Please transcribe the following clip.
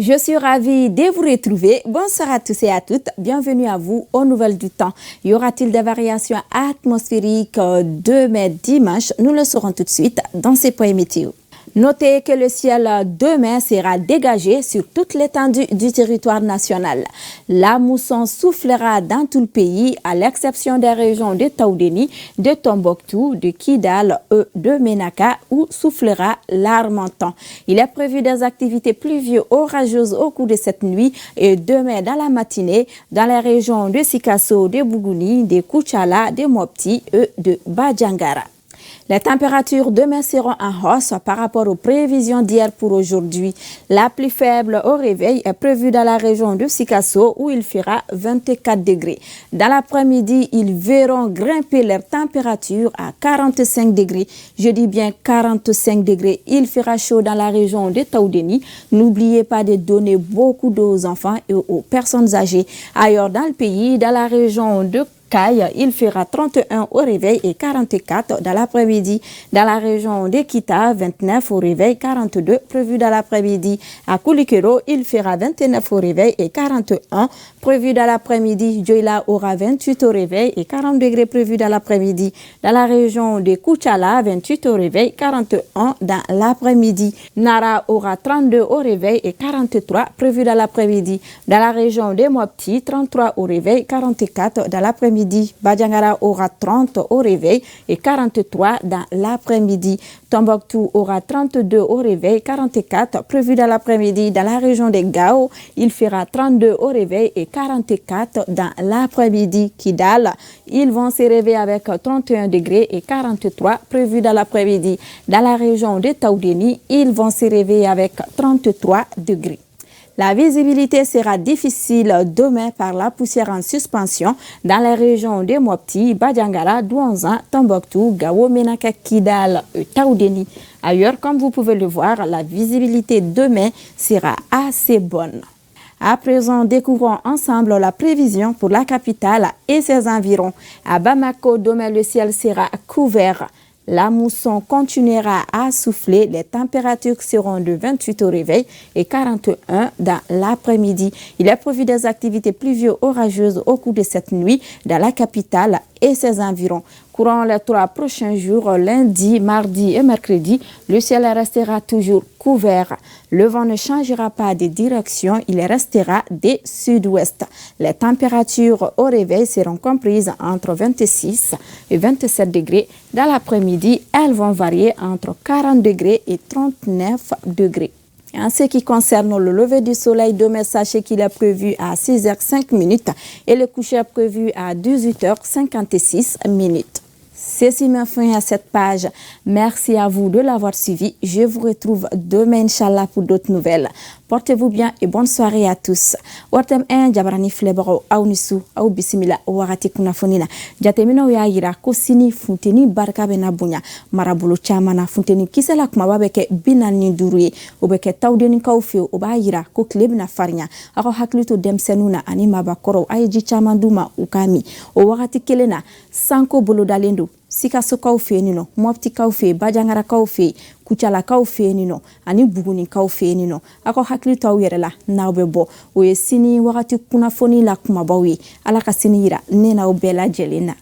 Je suis ravie de vous retrouver. Bonsoir à tous et à toutes. Bienvenue à vous aux nouvelles du temps. Y aura-t-il des variations atmosphériques demain dimanche? Nous le saurons tout de suite dans ces points météo. Notez que le ciel demain sera dégagé sur toute l'étendue du territoire national. La mousson soufflera dans tout le pays, à l'exception des régions de Taoudéni, de Tombouctou, de Kidal et de Ménaka, où soufflera l'Harmattan. Il est prévu des activités pluvieuses orageuses au cours de cette nuit et demain dans la matinée dans les régions de Sikasso, de Bougouni, de Koutchala, de Mopti et de Badjangara. Les températures demain seront en hausse par rapport aux prévisions d'hier pour aujourd'hui. La plus faible au réveil est prévue dans la région de Sikasso où il fera 24 degrés. Dans l'après-midi, ils verront grimper leur température à 45 degrés. Je dis bien 45 degrés. Il fera chaud dans la région de Taoudéni. N'oubliez pas de donner beaucoup d'eau aux enfants et aux personnes âgées. Ailleurs dans le pays, dans la région de il fera 31 au réveil et 44 dans l'après-midi. Dans la région de Kita, 29 au réveil, 42 prévu dans l'après-midi. À Koulikero, il fera 29 au réveil et 41 prévu dans l'après-midi. Djoila aura 28 au réveil et 40 degrés prévu dans l'après-midi. Dans la région de Koutchala, 28 au réveil, 41 dans l'après-midi. Nara aura 32 au réveil et 43 prévu dans l'après-midi. Dans la région de Mopti, 33 au réveil, 44 dans l'après-midi. Badjangara aura 30 au réveil et 43 dans l'après-midi. Tombouctou aura 32 au réveil, 44 prévu dans l'après-midi. Dans la région de Gao, il fera 32 au réveil et 44 dans l'après-midi. Kidal, ils vont se réveiller avec 31 degrés et 43 prévu dans l'après-midi. Dans la région de Taoudéni, ils vont se réveiller avec 33 degrés. La visibilité sera difficile demain par la poussière en suspension dans les régions de Mopti, Badjangara, Douanza, Tombouctou, Gao, Ménaka, Kidal et Taoudéni. Ailleurs, comme vous pouvez le voir, la visibilité demain sera assez bonne. À présent, découvrons ensemble la prévision pour la capitale et ses environs. À Bamako, demain, le ciel sera couvert. La mousson continuera à souffler. Les températures seront de 28 au réveil et 41 dans l'après-midi. Il est prévu des activités pluvieuses orageuses au cours de cette nuit dans la capitale et ses environs. Courant les 3 prochains jours, lundi, mardi et mercredi, le ciel restera toujours couvert. Le vent ne changera pas de direction, il restera de sud-ouest. Les températures au réveil seront comprises entre 26 et 27 degrés. Dans l'après-midi, elles vont varier entre 40 degrés et 39 degrés. En ce qui concerne le lever du soleil, demain, sachez qu'il est prévu à 6h05 et le coucher est prévu à 18h56. Ceci met fin à cette page. Merci à vous de l'avoir suivi. Je vous retrouve demain, Inch'Allah, pour d'autres nouvelles. Portez-vous bien et bonne soirée à tous. Wartem en jabarani flebaro aunisu au bisimila warati kunafonina. Jatemino ya yira ko sini funteni barka bena bunya marabulu chamana funteni kisela kuma babeke binani duruye obeke tawdeni kawfe oba yira ko klebna farnya ako haklito demsenuna ani mabakoro ayji chamanduma ukami o wakati kelena sanko bolodalendo Sikasso kaw fenino, Mopti kaw fe, Badjangara kaw fe, Koutchala kaw fenino, ani Bougouni kaw fenino. Ako hakili taw yere la nawbe bo. Oye sini wakati kunafoni la kumabawi. Alaka sini yira nena obela jelena.